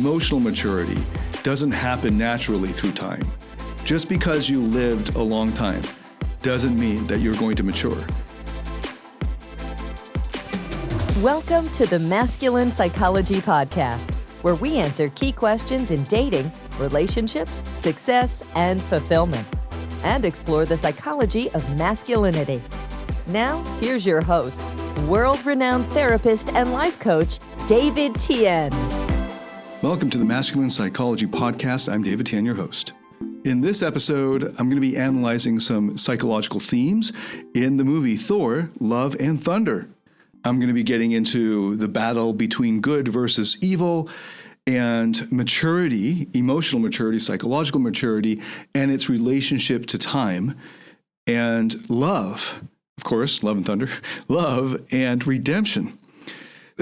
emotional maturity doesn't happen naturally through time. Just because you lived a long time doesn't mean that you're going to mature. Welcome to the Masculine Psychology Podcast, where we answer key questions in dating, relationships, success, and fulfillment, and explore the psychology of masculinity. Now, here's your host, world-renowned therapist and life coach, David Tien. Welcome to the Masculine Psychology Podcast. I'm David Tien, your host. In this episode, I'm going to be analyzing some psychological themes in the movie Thor, Love and Thunder. I'm going to be getting into the battle between good versus evil and maturity, emotional maturity, psychological maturity, and its relationship to time, and love, of course, Love and Thunder, love and redemption.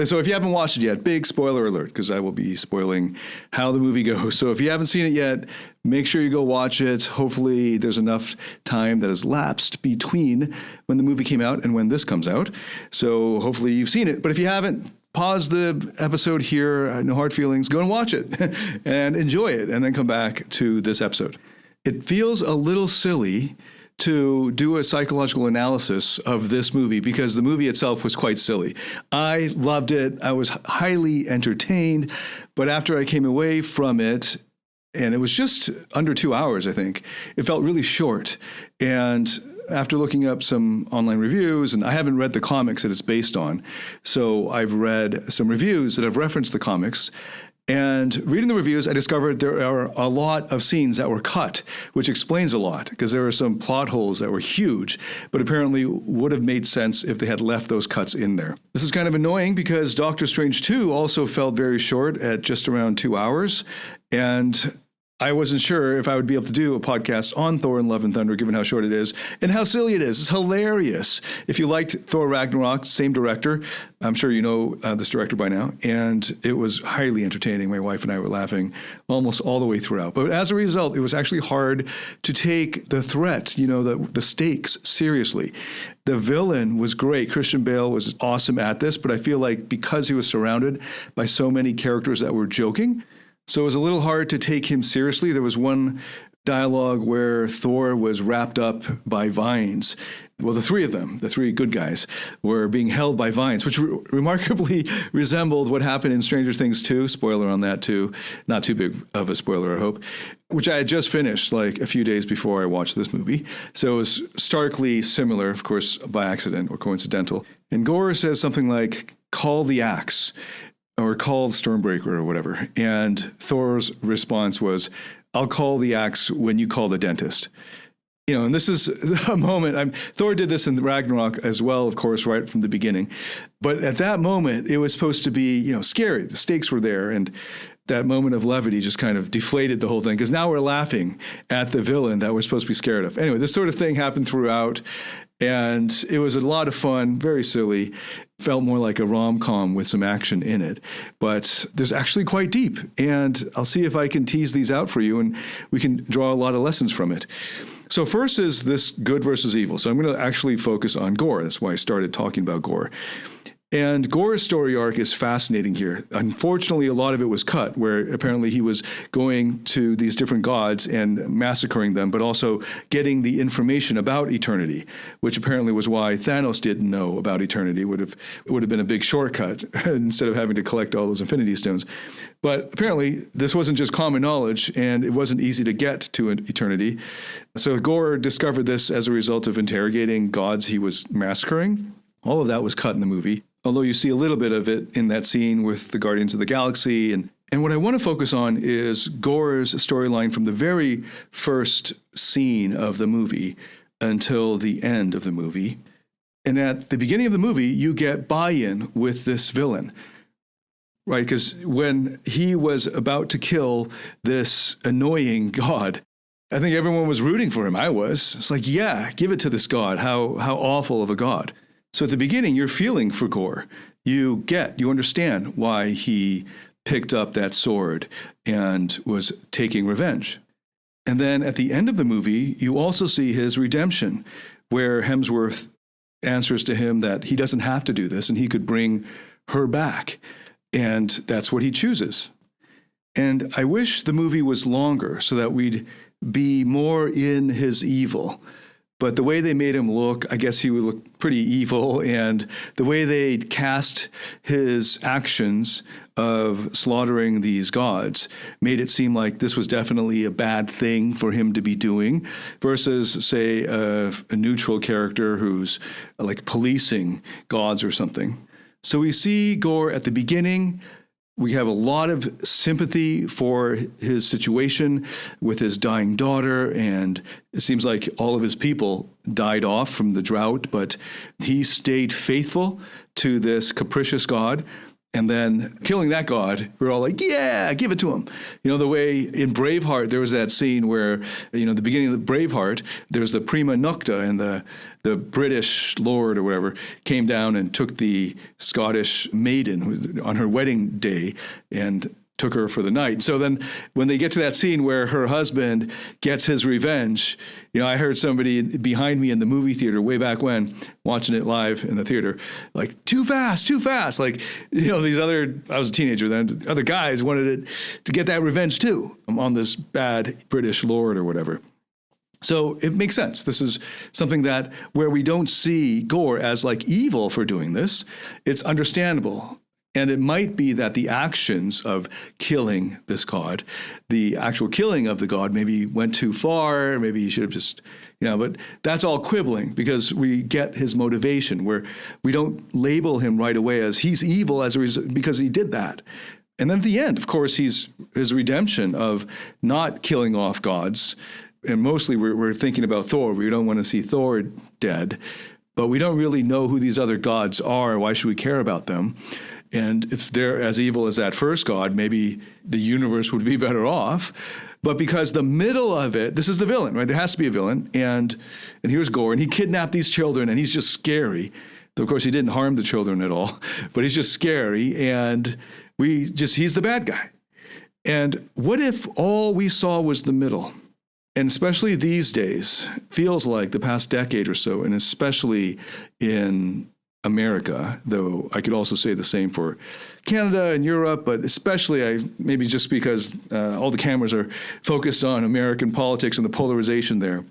So if you haven't watched it yet, big spoiler alert, because I will be spoiling how the movie goes. So if you haven't seen it yet, make sure you go watch it. Hopefully there's enough time that has lapsed between when the movie came out and when this comes out. So hopefully you've seen it. But if you haven't, pause the episode here, no hard feelings, go and watch it and enjoy it, and then come back to this episode. It feels a little silly to do a psychological analysis of this movie because the movie itself was quite silly. I loved it. I was highly entertained. But after I came away from it, and it was just under 2 hours, I think, it felt really short. And after looking up some online reviews, and I haven't read the comics that it's based on, so I've read some reviews that have referenced the comics. And reading the reviews, I discovered there are a lot of scenes that were cut, which explains a lot, because there were some plot holes that were huge, but apparently would have made sense if they had left those cuts in there. This is kind of annoying because Doctor Strange 2 also felt very short at just around 2 hours. And I wasn't sure if I would be able to do a podcast on Thor and Love and Thunder, given how short it is and how silly it is. It's hilarious. If you liked Thor Ragnarok, same director. I'm sure you know this director by now. And it was highly entertaining. My wife and I were laughing almost all the way throughout. But as a result, it was actually hard to take the threat, the stakes seriously. The villain was great. Christian Bale was awesome at this. But I feel like because he was surrounded by so many characters that were joking, so it was a little hard to take him seriously. There was one dialogue where Thor was wrapped up by vines. Well, the three of them, the three good guys, were being held by vines, which remarkably resembled what happened in Stranger Things 2. Spoiler on that, too. Not too big of a spoiler, I hope. Which I had just finished like a few days before I watched this movie. So it was starkly similar, of course, by accident or coincidental. And Gorr says something like, "Call the axe," or called Stormbreaker or whatever. And Thor's response was, "I'll call the axe when you call the dentist." And this is a moment, Thor did this in Ragnarok as well, of course, right from the beginning. But at that moment, it was supposed to be, scary. The stakes were there. And that moment of levity just kind of deflated the whole thing, because now we're laughing at the villain that we're supposed to be scared of. Anyway, this sort of thing happened throughout. And it was a lot of fun, very silly. Felt more like a rom-com with some action in it. But there's actually quite deep. And I'll see if I can tease these out for you, and we can draw a lot of lessons from it. So first is this good versus evil. So I'm going to actually focus on Gorr. That's why I started talking about Gorr. And Gorr's story arc is fascinating here. Unfortunately, a lot of it was cut, where apparently he was going to these different gods and massacring them, but also getting the information about eternity, which apparently was why Thanos didn't know about eternity. It would have been a big shortcut instead of having to collect all those Infinity Stones. But apparently, this wasn't just common knowledge, and it wasn't easy to get to eternity. So Gorr discovered this as a result of interrogating gods he was massacring. All of that was cut in the movie, although you see a little bit of it in that scene with the Guardians of the Galaxy. And what I want to focus on is Gorr's storyline from the very first scene of the movie until the end of the movie. And at the beginning of the movie, you get buy-in with this villain, right? Because when he was about to kill this annoying god, I think everyone was rooting for him. I was. It's like, yeah, give it to this god. How awful of a god. So at the beginning, you're feeling for Gorr. You understand why he picked up that sword and was taking revenge. And then at the end of the movie, you also see his redemption, where Hemsworth answers to him that he doesn't have to do this and he could bring her back. And that's what he chooses. And I wish the movie was longer so that we'd be more in his evil. But the way they made him look, I guess he would look pretty evil. And the way they cast his actions of slaughtering these gods made it seem like this was definitely a bad thing for him to be doing versus, say, a neutral character who's like policing gods or something. So we see Gorr at the beginning. We have a lot of sympathy for his situation with his dying daughter, and it seems like all of his people died off from the drought, but he stayed faithful to this capricious god. And then killing that god, we're all like, yeah, give it to him. You know, the way in Braveheart, there was that scene where, you know, the beginning of the Braveheart, there's the prima nocta, and the British lord or whatever came down and took the Scottish maiden on her wedding day and took her for the night. So then when they get to that scene where her husband gets his revenge, you know, I heard somebody behind me in the movie theater way back when, watching it live in the theater, like, too fast. Like, you know, I was a teenager then, other guys wanted it to get that revenge too on this bad British lord or whatever. So it makes sense. This is something that where we don't see Gorr as like evil for doing this, it's understandable. And it might be that the actions of killing this god, the actual killing of the god, maybe went too far. Maybe he should have just, you know, but that's all quibbling because we get his motivation where we don't label him right away as he's evil as a result because he did that. And then at the end, of course, his redemption of not killing off gods. And mostly we're thinking about Thor. We don't want to see Thor dead, but we don't really know who these other gods are. Why should we care about them? And if they're as evil as that first god, maybe the universe would be better off. But because the middle of it, this is the villain, right? There has to be a villain. And here's Gorr, and he kidnapped these children, and he's just scary. Though, of course, he didn't harm the children at all, but he's just scary. And he's the bad guy. And what if all we saw was the middle? And especially these days, feels like the past decade or so, and especially in America, though I could also say the same for Canada and Europe, but especially maybe just because all the cameras are focused on American politics and the polarization there.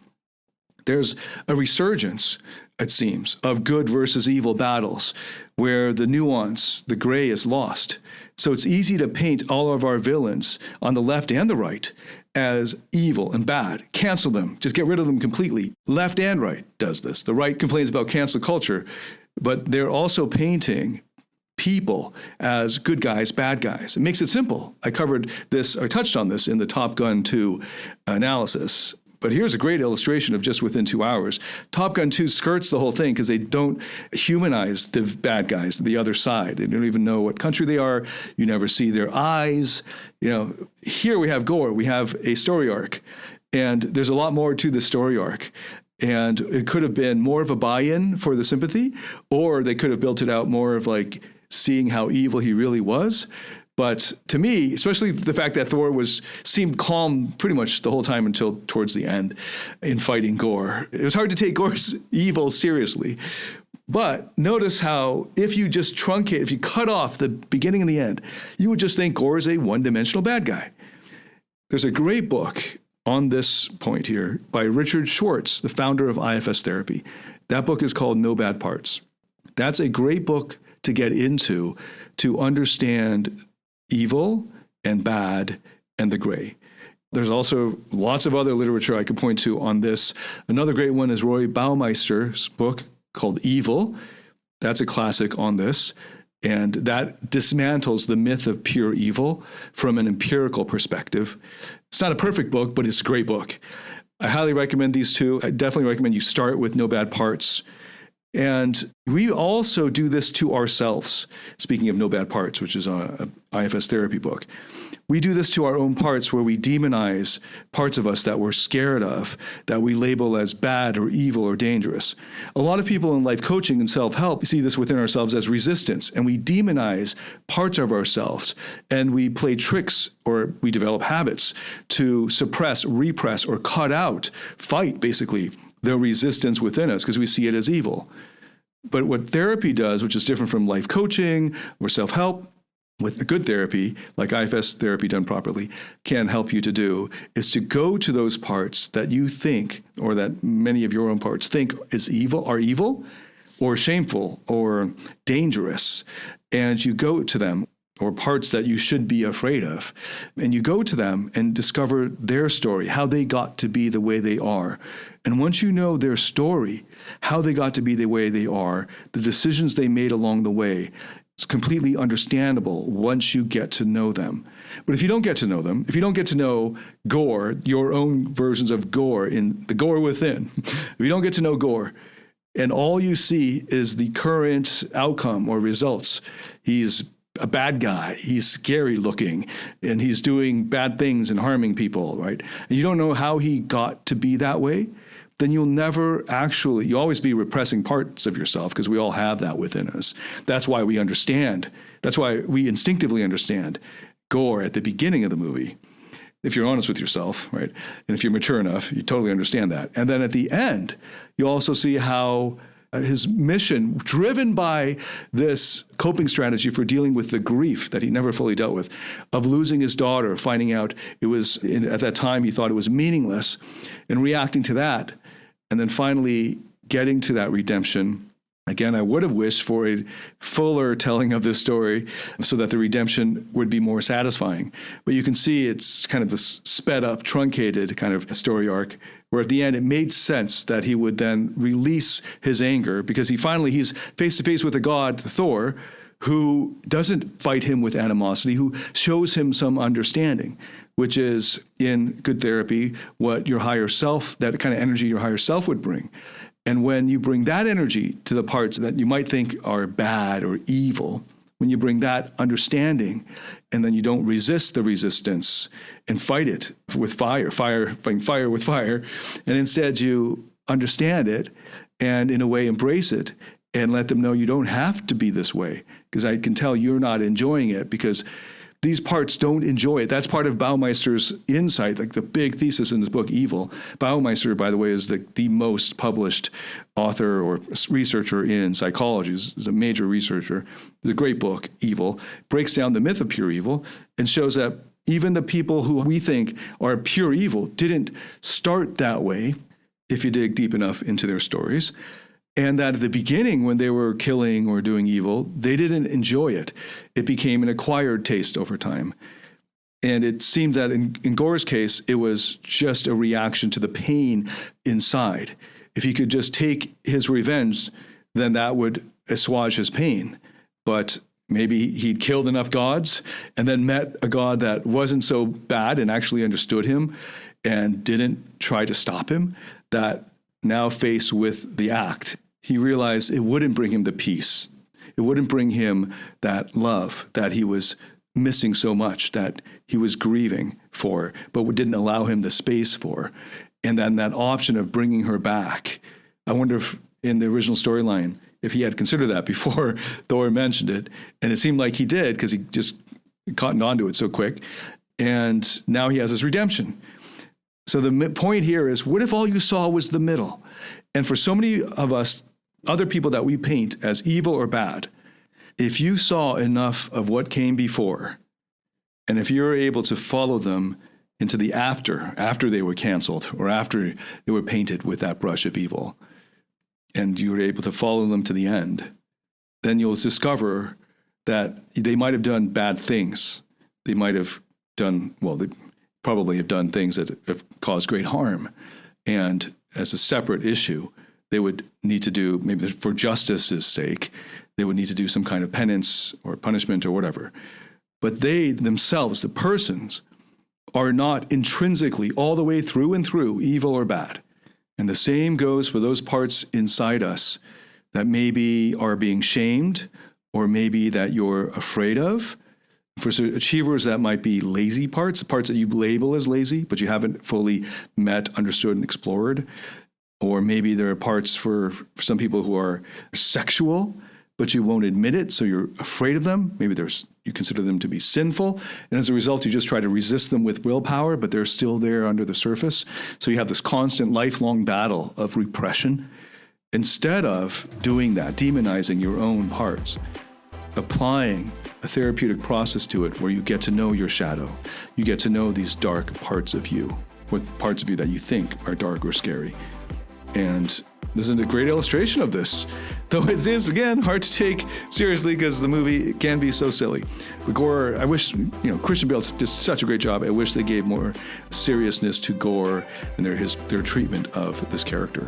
There's a resurgence, it seems, of good versus evil battles where the nuance, the gray is lost. So it's easy to paint all of our villains on the left and the right as evil and bad. Cancel them. Just get rid of them completely. Left and right does this. The right complains about cancel culture, but they're also painting people as good guys, bad guys. It makes it simple. I covered this, or touched on this in the Top Gun 2 analysis. But here's a great illustration of just within 2 hours. Top Gun 2 skirts the whole thing because they don't humanize the bad guys, the other side. They don't even know what country they are. You never see their eyes. You know, here we have Gorr. We have a story arc. And there's a lot more to the story arc. And it could have been more of a buy-in for the sympathy, or they could have built it out more of like seeing how evil he really was. But to me, especially the fact that Thor seemed calm pretty much the whole time until towards the end in fighting Gorr. It was hard to take Gorr's evil seriously. But notice how if you just truncate, if you cut off the beginning and the end, you would just think Gorr is a one-dimensional bad guy. There's a great book on this point here by Richard Schwartz, the founder of IFS Therapy. That book is called No Bad Parts. That's a great book to get into to understand evil and bad and the gray. There's also lots of other literature I could point to on this. Another great one is Roy Baumeister's book called Evil. That's a classic on this. And that dismantles the myth of pure evil from an empirical perspective. It's not a perfect book, but it's a great book. I highly recommend these two. I definitely recommend you start with No Bad Parts. And we also do this to ourselves. Speaking of No Bad Parts, which is a IFS therapy book. We do this to our own parts where we demonize parts of us that we're scared of, that we label as bad or evil or dangerous. A lot of people in life coaching and self-help see this within ourselves as resistance, and we demonize parts of ourselves, and we play tricks or we develop habits to suppress, repress, or cut out, fight basically the resistance within us because we see it as evil. But what therapy does, which is different from life coaching or self-help, with a good therapy, like IFS therapy done properly, can help you to do, is to go to those parts that you think, or that many of your own parts think are evil, or shameful, or dangerous, and you go to them, or parts that you should be afraid of, and you go to them and discover their story, how they got to be the way they are. And once you know their story, how they got to be the way they are, the decisions they made along the way, it's completely understandable once you get to know them. But if you don't get to know them, if you don't get to know Gorr, your own versions of Gorr in the Gorr within, if you don't get to know Gorr, and all you see is the current outcome or results, he's a bad guy, he's scary looking, and he's doing bad things and harming people, right? And you don't know how he got to be that way, then you'll always be repressing parts of yourself, because we all have that within us. That's why we instinctively understand Gorr at the beginning of the movie. If you're honest with yourself, right? And if you're mature enough, you totally understand that. And then at the end, you also see how his mission, driven by this coping strategy for dealing with the grief that he never fully dealt with, of losing his daughter, finding out at that time he thought it was meaningless, and reacting to that, and then finally getting to that redemption. Again, I would have wished for a fuller telling of this story so that the redemption would be more satisfying. But you can see it's kind of this sped up, truncated kind of story arc, where at the end it made sense that he would then release his anger, because he's face to face with a god, Thor, who doesn't fight him with animosity, who shows him some understanding, which is, in good therapy, what your higher self, that kind of energy your higher self would bring. And when you bring that energy to the parts that you might think are bad or evil, when you bring that understanding, and then you don't resist the resistance and fight it with fighting fire with fire, and instead you understand it and in a way embrace it and let them know you don't have to be this way, because I can tell you're not enjoying it, because these parts don't enjoy it. That's part of Baumeister's insight, like the big thesis in his book, Evil. Baumeister, by the way, is the most published author or researcher in psychology. He's a major researcher. It's a great book, Evil. Breaks down the myth of pure evil and shows that even the people who we think are pure evil didn't start that way, if you dig deep enough into their stories. And that at the beginning, when they were killing or doing evil, they didn't enjoy it. It became an acquired taste over time. And it seemed that in Gorr's case, it was just a reaction to the pain inside. If he could just take his revenge, then that would assuage his pain. But maybe he'd killed enough gods and then met a god that wasn't so bad and actually understood him and didn't try to stop him, that now faced with the act, he realized it wouldn't bring him the peace. It wouldn't bring him that love that he was missing so much, that he was grieving for, but didn't allow him the space for. And then that option of bringing her back, I wonder if in the original storyline, if he had considered that before Thor mentioned it. And it seemed like he did, because he just cottoned onto it so quick. And now he has his redemption. So the point here is, what if all you saw was the middle? And for so many of us, other people that we paint as evil or bad, if you saw enough of what came before, and if you're able to follow them into the after they were canceled, or after they were painted with that brush of evil, and you were able to follow them to the end, then you'll discover that they might have done bad things. They might have done, they probably have done things that have caused great harm. And as a separate issue, they would need to do, maybe for justice's sake, they would need to do some kind of penance or punishment or whatever. But they themselves, the persons, are not intrinsically all the way through and through evil or bad. And the same goes for those parts inside us that maybe are being shamed, or maybe that you're afraid of. For achievers, that might be lazy parts, parts that you label as lazy, but you haven't fully met, understood, and explored. Or maybe there are parts for some people who are sexual, but you won't admit it, so you're afraid of them. Maybe you consider them to be sinful, and as a result, you just try to resist them with willpower, but they're still there under the surface. So you have this constant, lifelong battle of repression. Instead of doing that, demonizing your own parts, applying a therapeutic process to it where you get to know your shadow. You get to know these dark parts of you, or parts of you that you think are dark or scary. And this is a great illustration of this, though it is, again, hard to take seriously because the movie can be so silly. But Gorr, I wish, Christian Bale did such a great job. I wish they gave more seriousness to Gorr and their treatment of this character.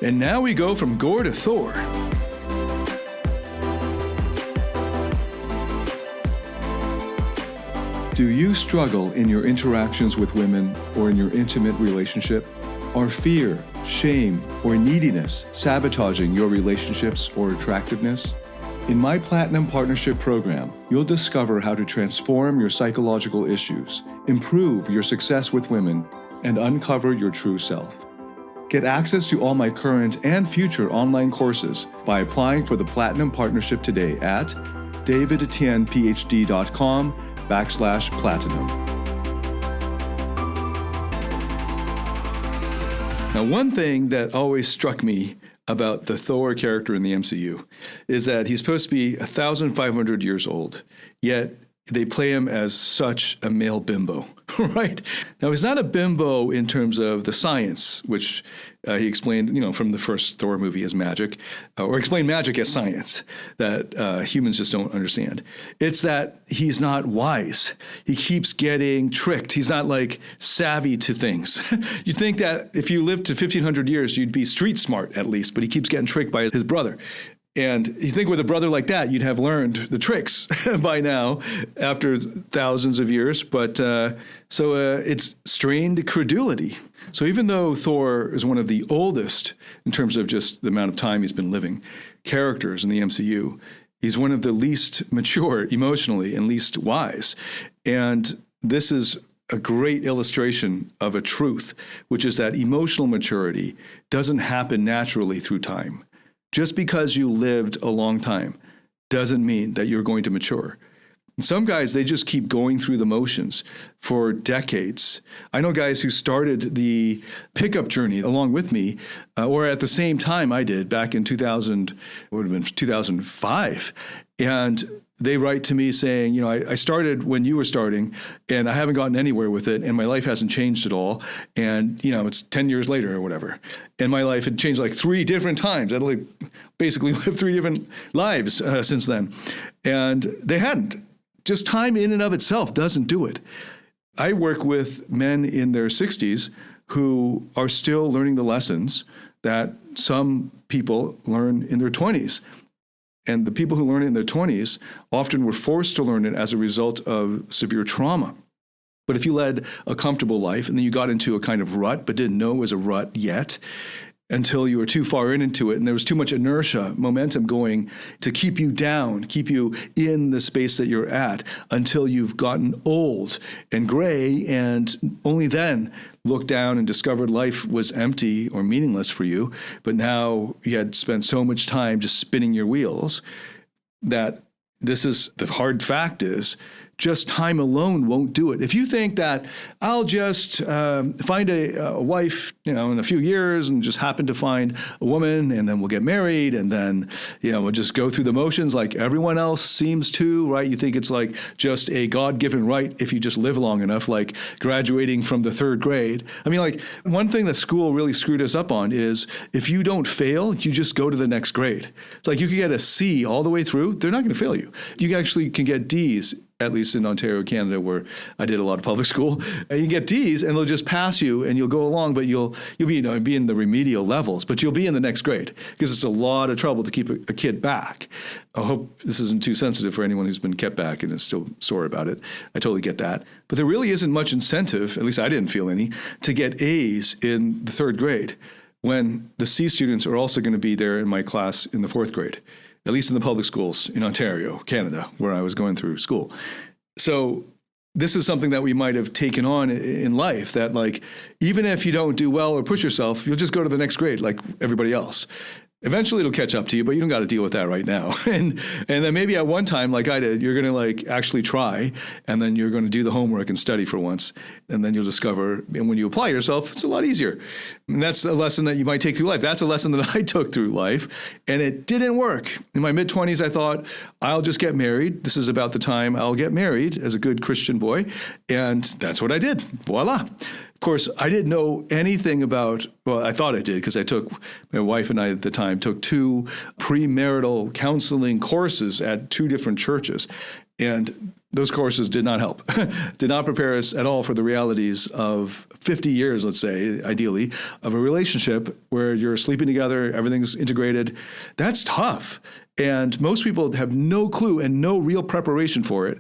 And now we go from Gorr to Thor. Do you struggle in your interactions with women or in your intimate relationship? Are fear, shame, or neediness sabotaging your relationships or attractiveness? In my Platinum Partnership program, you'll discover how to transform your psychological issues, improve your success with women, and uncover your true self. Get access to all my current and future online courses by applying for the Platinum Partnership today at davidetiennephd.com/platinum. Now, one thing that always struck me about the Thor character in the MCU is that he's supposed to be 1,500 years old, yet they play him as such a male bimbo, right? Now, he's not a bimbo in terms of the science, which he explained, from the first Thor movie as magic, or explained magic as science that humans just don't understand. It's that he's not wise. He keeps getting tricked. He's not savvy to things. You'd think that if you lived to 1,500 years, you'd be street smart at least, but he keeps getting tricked by his brother. And you think with a brother like that, you'd have learned the tricks by now after thousands of years. But so it's strained credulity. So even though Thor is one of the oldest, in terms of just the amount of time he's been living, characters in the MCU, he's one of the least mature emotionally and least wise. And this is a great illustration of a truth, which is that emotional maturity doesn't happen naturally through time. Just because you lived a long time doesn't mean that you're going to mature. And some guys, they just keep going through the motions for decades. I know guys who started the pickup journey along with me, or at the same time I did back in 2005. And they write to me saying, I started when you were starting and I haven't gotten anywhere with it and my life hasn't changed at all. And, it's 10 years later or whatever. And my life had changed 3 different times. I'd basically lived 3 different lives since then. And they hadn't. Just time in and of itself doesn't do it. I work with men in their 60s who are still learning the lessons that some people learn in their 20s. And the people who learn it in their 20s often were forced to learn it as a result of severe trauma. But if you led a comfortable life and then you got into a kind of rut but didn't know it was a rut yet until you were too far into it and there was too much inertia, momentum going to keep you down, keep you in the space that you're at until you've gotten old and gray and only then looked down and discovered life was empty or meaningless for you, but now you had spent so much time just spinning your wheels that this is the hard fact is just time alone won't do it. If you think that I'll just find a wife, in a few years and just happen to find a woman and then we'll get married and then, we'll just go through the motions like everyone else seems to, right? You think it's just a God-given right if you just live long enough, like graduating from the 3rd grade. I mean, one thing that school really screwed us up on is if you don't fail, you just go to the next grade. It's you could get a C all the way through. They're not going to fail you. You actually can get Ds, at least in Ontario, Canada, where I did a lot of public school. And you get Ds and they'll just pass you and you'll go along, but you'll be, be in the remedial levels, but you'll be in the next grade because it's a lot of trouble to keep a kid back. I hope this isn't too sensitive for anyone who's been kept back and is still sore about it. I totally get that. But there really isn't much incentive, at least I didn't feel any, to get A's in the 3rd grade when the C students are also going to be there in my class in the 4th grade. At least in the public schools in Ontario, Canada, where I was going through school. So this is something that we might have taken on in life, that even if you don't do well or push yourself, you'll just go to the next grade like everybody else. Eventually it'll catch up to you, but you don't got to deal with that right now. And then maybe at one time, like I did, you're going to like actually try, and then you're going to do the homework and study for once. And then you'll discover, and when you apply yourself, it's a lot easier. And that's a lesson that you might take through life. That's a lesson that I took through life, and it didn't work. In my mid-20s, I thought, I'll just get married. This is about the time I'll get married as a good Christian boy. And that's what I did. Voila. Of course, I didn't know anything about, well, I thought I did because my wife and I at the time took 2 premarital counseling courses at 2 different churches. And those courses did not help, did not prepare us at all for the realities of 50 years, let's say, ideally, of a relationship where you're sleeping together, everything's integrated. That's tough. And most people have no clue and no real preparation for it.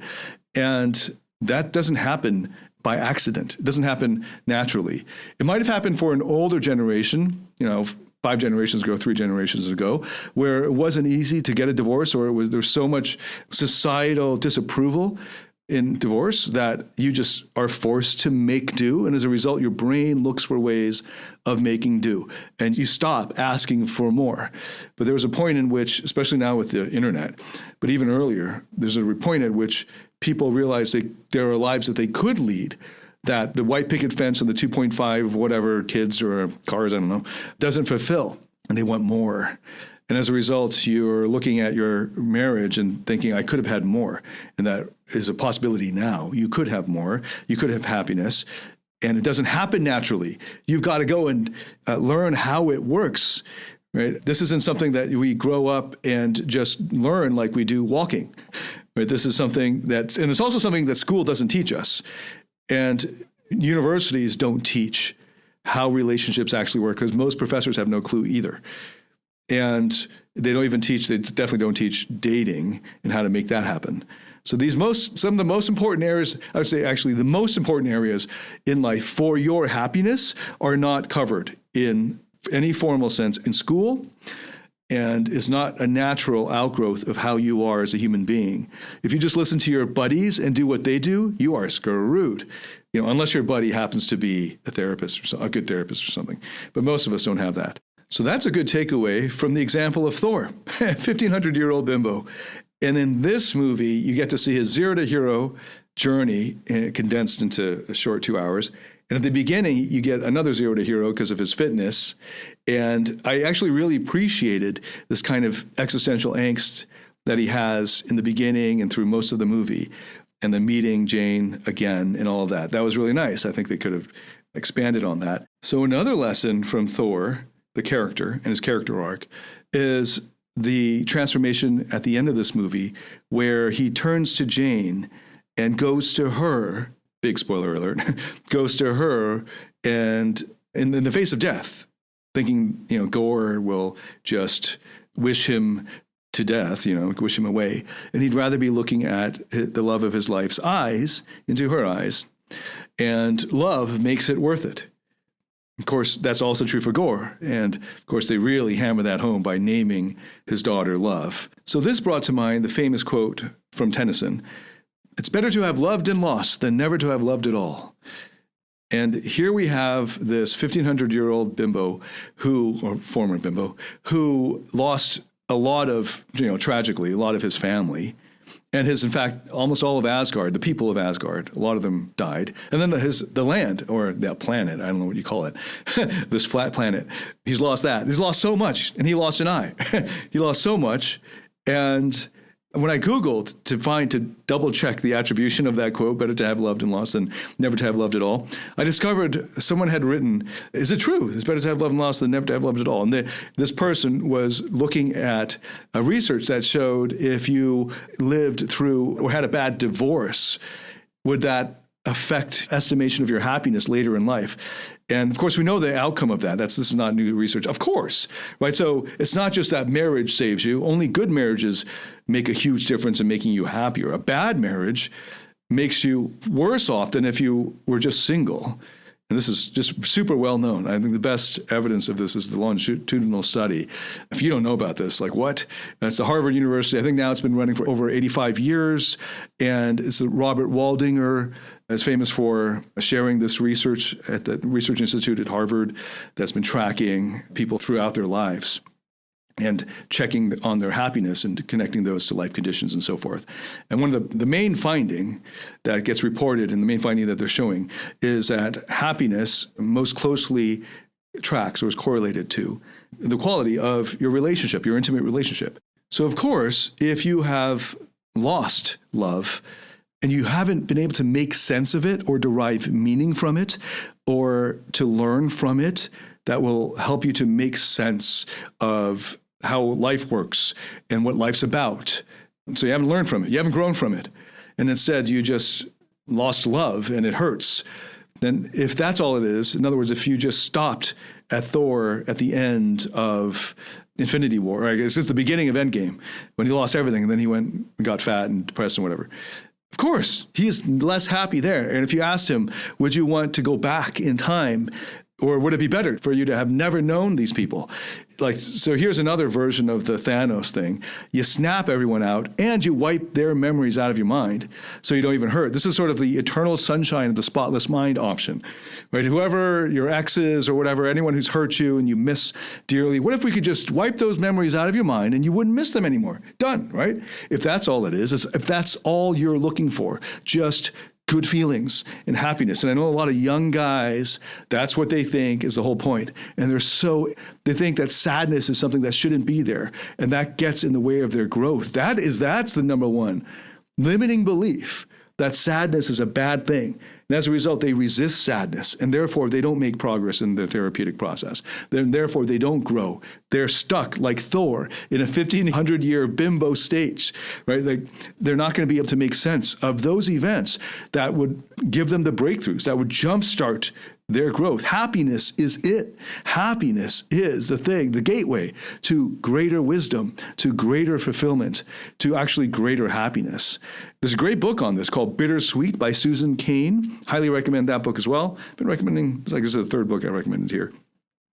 And that doesn't happen by accident. It doesn't happen naturally. It might have happened for an older generation, 5 generations ago, 3 generations ago, where it wasn't easy to get a divorce, or there's so much societal disapproval in divorce that you just are forced to make do. And as a result, your brain looks for ways of making do, and you stop asking for more. But there was a point in which, especially now with the internet, but even earlier, there's a point at which people realized there are lives that they could lead, that the white picket fence and the 2.5 whatever kids or cars, I don't know, doesn't fulfill, and they want more. And as a result, you're looking at your marriage and thinking, I could have had more. And that is a possibility now. You could have more. You could have happiness. And it doesn't happen naturally. You've got to go and learn how it works. Right? This isn't something that we grow up and just learn like we do walking. Right? This is something and it's also something that school doesn't teach us. And universities don't teach how relationships actually work, because most professors have no clue either. And they definitely don't teach dating and how to make that happen. So some of the most important areas, I would say actually the most important areas in life for your happiness are not covered in any formal sense in school, and is not a natural outgrowth of how you are as a human being. If you just listen to your buddies and do what they do, you are screwed. Unless your buddy happens to be a therapist or a good therapist or something. But most of us don't have that. So that's a good takeaway from the example of Thor, 1,500-year-old bimbo. And in this movie, you get to see his 0 to hero journey condensed into a short 2 hours. And at the beginning, you get another 0 to hero because of his fitness. And I actually really appreciated this kind of existential angst that he has in the beginning and through most of the movie, and then meeting Jane again and all of that. That was really nice. I think they could have expanded on that. So another lesson from Thor, the character and his character arc, is the transformation at the end of this movie where he turns to Jane and goes to her, big spoiler alert, goes to her and in the face of death, thinking, Gorr will just wish him to death, wish him away. And he'd rather be looking at the love of his life's eyes into her eyes. And love makes it worth it. Of course, that's also true for Gorr. And of course, they really hammer that home by naming his daughter Love. So this brought to mind the famous quote from Tennyson: "It's better to have loved and lost than never to have loved at all." And here we have this 1,500-year-old bimbo or former bimbo, who lost a lot of, tragically, a lot of his family. And in fact, almost all of Asgard, the people of Asgard, a lot of them died. And then the land, or that planet, I don't know what you call it, this flat planet, he's lost that. He's lost so much, and he lost an eye. He lost so much. And when I Googled to double check the attribution of that quote, better to have loved and lost than never to have loved at all, I discovered someone had written, is it true? It's better to have loved and lost than never to have loved at all. And this person was looking at a research that showed if you lived through or had a bad divorce, would that affect estimation of your happiness later in life? And of course, we know the outcome of that. This is not new research, of course, right? So it's not just that marriage saves you. Only good marriages make a huge difference in making you happier. A bad marriage makes you worse off than if you were just single. And this is just super well known. I think the best evidence of this is the longitudinal study. If you don't know about this, like what? It's the Harvard University. I think now it's been running for over 85 years. And it's Robert Waldinger is famous for sharing this research at the Research Institute at Harvard that's been tracking people throughout their lives. and checking on their happiness and connecting those to life conditions and so forth. And one of the main finding that gets reported, and the main finding that they're showing, is that happiness most closely tracks or is correlated to the quality of your relationship, your intimate relationship. So of course, if you have lost love and you haven't been able to make sense of it or derive meaning from it or to learn from it, that will help you to make sense of how life works and what life's about. So you haven't learned from it. You haven't grown from it. And instead, you just lost love and it hurts. Then if that's all it is, in other words, if you just stopped at Thor at the end of Infinity War, I guess it's the beginning of Endgame, when he lost everything and then he went and got fat and depressed and whatever. Of course, he is less happy there. And if you asked him, would you want to go back in time, or would it be better for you to have never known these people? Like, so here's another version of the Thanos thing. You snap everyone out and you wipe their memories out of your mind so you don't even hurt. This is sort of the eternal sunshine of the spotless mind option, right? Whoever your ex is or whatever, anyone who's hurt you and you miss dearly, what if we could just wipe those memories out of your mind and you wouldn't miss them anymore? Done, right? If that's all it is, if that's all you're looking for, just good feelings and happiness. And I know a lot of young guys, that's what they think is the whole point. And they think that sadness is something that shouldn't be there. And that gets in the way of their growth. That's the number one limiting belief, that sadness is a bad thing. And as a result, they resist sadness, and therefore they don't make progress in the therapeutic process. Then therefore they don't grow. They're stuck like Thor in a 1,500-year bimbo stage, right? Like, they're not going to be able to make sense of those events that would give them the breakthroughs, that would jumpstart their growth. Happiness is it. Happiness is the thing, the gateway to greater wisdom, to greater fulfillment, to actually greater happiness. There's a great book on this called Bittersweet by Susan Cain. Highly recommend that book as well. I've been recommending, it's like this is the third book I recommended here.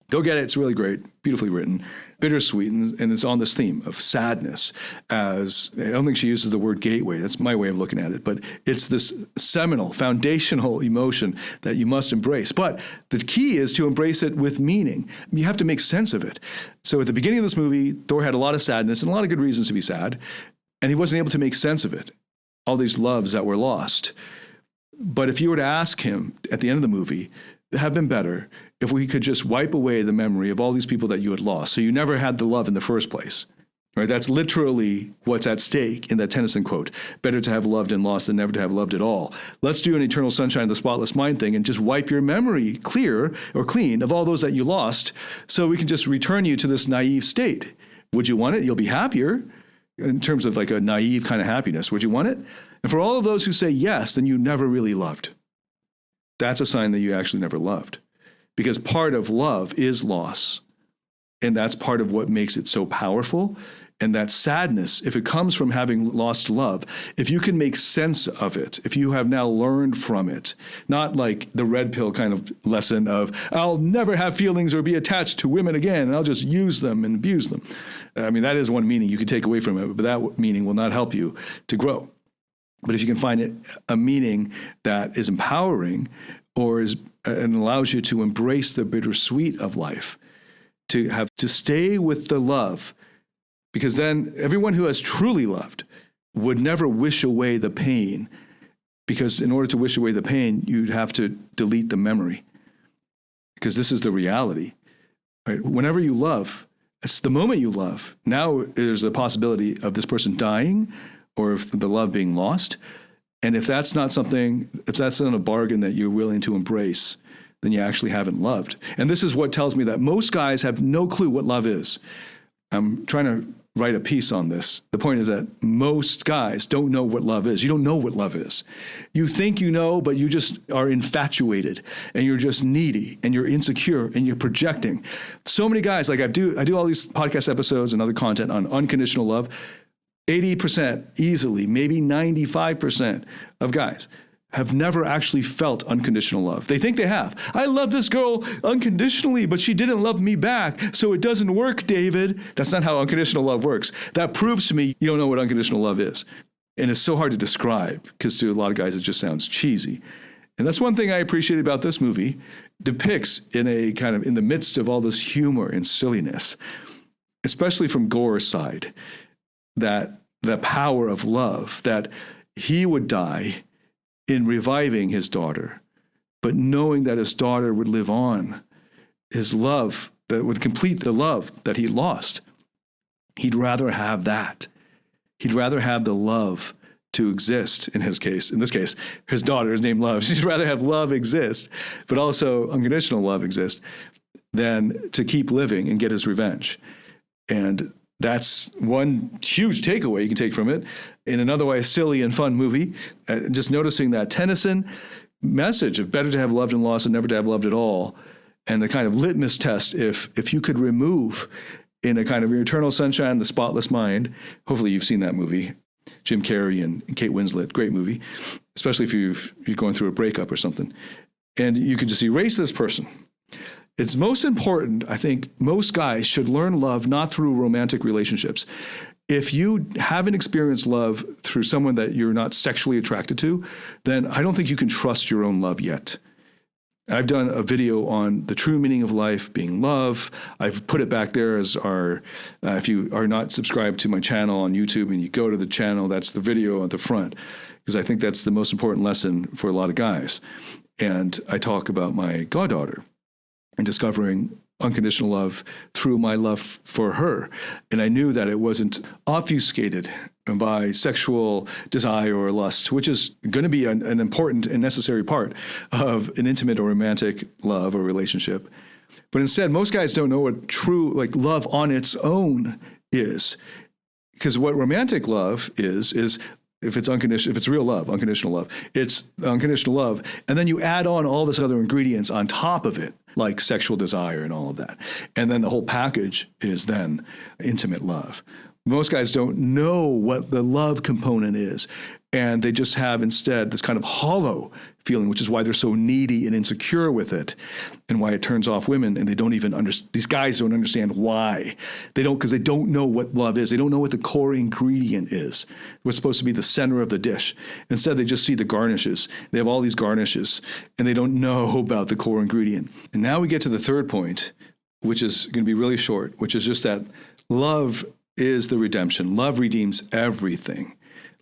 Go get it. It's really great, beautifully written. Bittersweet, and it's on this theme of sadness as, I don't think she uses the word gateway. That's my way of looking at it. But it's this seminal, foundational emotion that you must embrace. But the key is to embrace it with meaning. You have to make sense of it. So at the beginning of this movie, Thor had a lot of sadness and a lot of good reasons to be sad. And he wasn't able to make sense of it. All these loves that were lost. But if you were to ask him at the end of the movie, it have been better if we could just wipe away the memory of all these people that you had lost, so you never had the love in the first place. Right? That's literally what's at stake in that Tennyson quote. Better to have loved and lost than never to have loved at all. Let's do an eternal sunshine of the spotless mind thing and just wipe your memory clear or clean of all those that you lost so we can just return you to this naive state. Would you want it? You'll be happier in terms of like a naive kind of happiness. Would you want it? And for all of those who say yes, then you never really loved. That's a sign that you actually never loved. Because part of love is loss. And that's part of what makes it so powerful. And that sadness, if it comes from having lost love, if you can make sense of it, if you have now learned from it, not like the red pill kind of lesson of, I'll never have feelings or be attached to women again, and I'll just use them and abuse them. I mean, that is one meaning you could take away from it, but that meaning will not help you to grow. But if you can find it a meaning that is empowering or is and allows you to embrace the bittersweet of life, to stay with the love, because then everyone who has truly loved would never wish away the pain, because in order to wish away the pain, you'd have to delete the memory, because this is the reality. Right? Whenever you love, it's the moment you love. Now there's a possibility of this person dying or of the love being lost. And if that's not a bargain that you're willing to embrace, then you actually haven't loved. And this is what tells me that most guys have no clue what love is. I'm trying to write a piece on this. The point is that most guys don't know what love is. You don't know what love is. You think you know, but you just are infatuated and you're just needy and you're insecure and you're projecting. So many guys, like I do all these podcast episodes and other content on unconditional love. 80% easily, maybe 95% of guys have never actually felt unconditional love. They think they have. I love this girl unconditionally, but she didn't love me back, so it doesn't work, David. That's not how unconditional love works. That proves to me you don't know what unconditional love is. And it's so hard to describe because to a lot of guys it just sounds cheesy. And that's one thing I appreciate about this movie. Depicts in the midst of all this humor and silliness especially from Gorr's side, that the power of love, that he would die in reviving his daughter, but knowing that his daughter would live on, his love that would complete the love that he lost. He'd rather have that. He'd rather have the love to exist in this case, his daughter is named Love. She'd rather have love exist, but also unconditional love exist, than to keep living and get his revenge. And that's one huge takeaway you can take from it. In an otherwise silly and fun movie, just noticing that Tennyson message of better to have loved and lost than never to have loved at all, and the kind of litmus test, if you could remove in a kind of Your Eternal Sunshine, The Spotless Mind, hopefully you've seen that movie, Jim Carrey and Kate Winslet, great movie, especially if you're going through a breakup or something, and you can just erase this person. It's most important, I think, most guys should learn love not through romantic relationships. If you haven't experienced love through someone that you're not sexually attracted to, then I don't think you can trust your own love yet. I've done a video on the true meaning of life being love. I've put it back there as if you are not subscribed to my channel on YouTube and you go to the channel, that's the video at the front, because I think that's the most important lesson for a lot of guys. And I talk about my goddaughter and discovering unconditional love through my love for her. And I knew that it wasn't obfuscated by sexual desire or lust, which is going to be an important and necessary part of an intimate or romantic love or relationship. But instead, most guys don't know what true love on its own is. Because what romantic love is if it's unconditional, if it's real love, unconditional love, it's unconditional love. And then you add on all this other ingredients on top of it, like sexual desire and all of that. And then the whole package is then intimate love. Most guys don't know what the love component is. And they just have instead this kind of hollow feeling, which is why they're so needy and insecure with it, and why it turns off women. And they don't even understand, these guys don't understand why. Because they don't know what love is. They don't know what the core ingredient is. What's supposed to be the center of the dish. Instead, they just see the garnishes. They have all these garnishes, and they don't know about the core ingredient. And now we get to the third point, which is going to be really short, which is just that love is the redemption. Love redeems everything.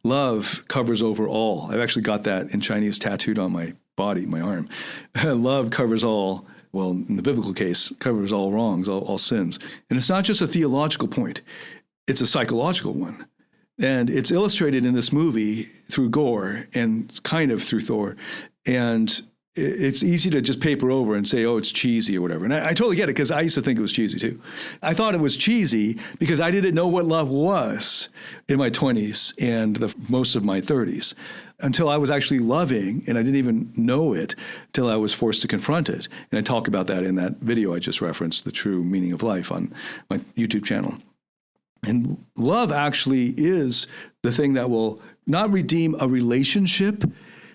Love covers over all. I've actually got that in Chinese tattooed on my body, my arm. Love covers all, well, in the biblical case, covers all wrongs, all sins. And it's not just a theological point. It's a psychological one. And it's illustrated in this movie through Gorr and kind of through Thor. And it's easy to just paper over and say, oh, it's cheesy or whatever. And I totally get it, because I used to think it was cheesy too. I thought it was cheesy because I didn't know what love was in my 20s and most of my 30s until I was actually loving, and I didn't even know it till I was forced to confront it. And I talk about that in that video I just referenced, The True Meaning of Life, on my YouTube channel. And love actually is the thing that will not redeem a relationship,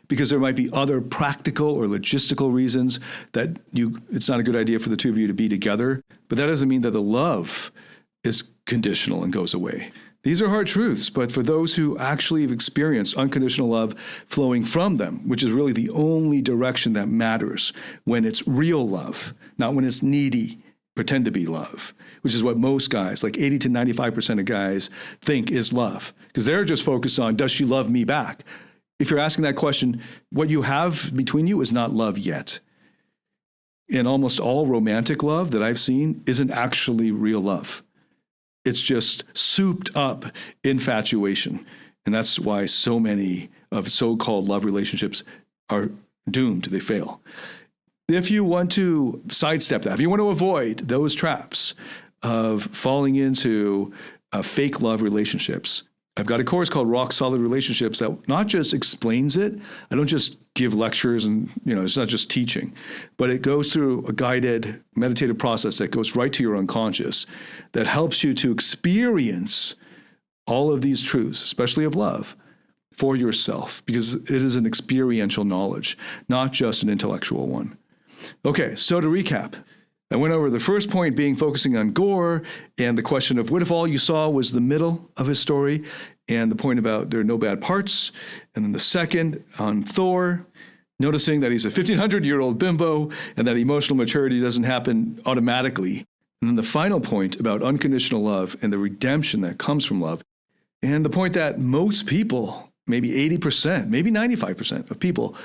because there might be other practical or logistical reasons that it's not a good idea for the two of you to be together. But that doesn't mean that the love is conditional and goes away. These are hard truths, but for those who actually have experienced unconditional love flowing from them, which is really the only direction that matters when it's real love, not when it's needy, pretend to be love, which is what most guys, like 80 to 95% of guys, think is love, because they're just focused on, does she love me back? If you're asking that question, what you have between you is not love yet. And almost all romantic love that I've seen isn't actually real love. It's just souped up infatuation. And that's why so many of so-called love relationships are doomed. They fail. If you want to sidestep that, if you want to avoid those traps of falling into fake love relationships, I've got a course called Rock Solid Relationships that not just explains it. I don't just give lectures and, it's not just teaching, but it goes through a guided meditative process that goes right to your unconscious that helps you to experience all of these truths, especially of love, for yourself, because it is an experiential knowledge, not just an intellectual one. Okay, so to recap, I went over the first point being focusing on Gorr and the question of what if all you saw was the middle of his story, and the point about there are no bad parts. And then the second on Thor, noticing that he's a 1,500-year-old bimbo and that emotional maturity doesn't happen automatically And then the final point about unconditional love and the redemption that comes from love. And the point that most people, maybe 80%, maybe 95% of people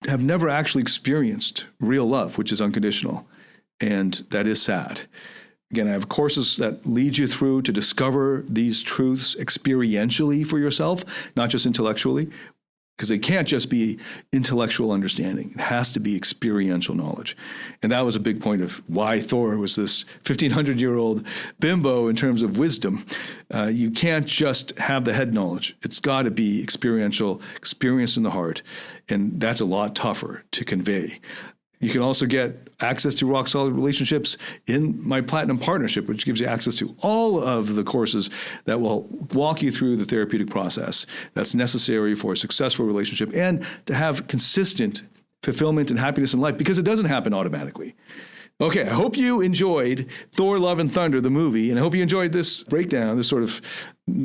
have never actually experienced real love, which is unconditional. And that is sad. Again, I have courses that lead you through to discover these truths experientially for yourself, not just intellectually, because they can't just be intellectual understanding. It has to be experiential knowledge. And that was a big point of why Thor was this 1,500-year-old bimbo in terms of wisdom. You can't just have the head knowledge. It's got to be experiential, experience in the heart. And that's a lot tougher to convey. You can also get access to rock-solid relationships in my Platinum Partnership, which gives you access to all of the courses that will walk you through the therapeutic process that's necessary for a successful relationship and to have consistent fulfillment and happiness in life, because it doesn't happen automatically. Okay, I hope you enjoyed Thor, Love, and Thunder, the movie, and I hope you enjoyed this breakdown, this sort of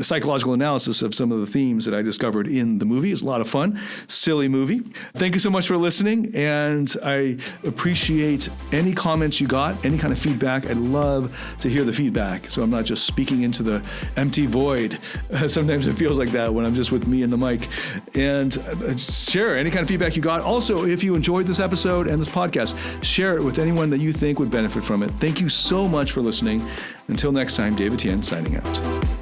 psychological analysis of some of the themes that I discovered in the movie. It's a lot of fun, silly movie. Thank you so much for listening, and I appreciate any comments you got, any kind of feedback. I'd love to hear the feedback, so I'm not just speaking into the empty void. Sometimes it feels like that when I'm just with me and the mic. And share any kind of feedback you got. Also, if you enjoyed this episode and this podcast, share it with anyone that you think would benefit from it. Thank you so much for listening. Until next time, David Tien signing out.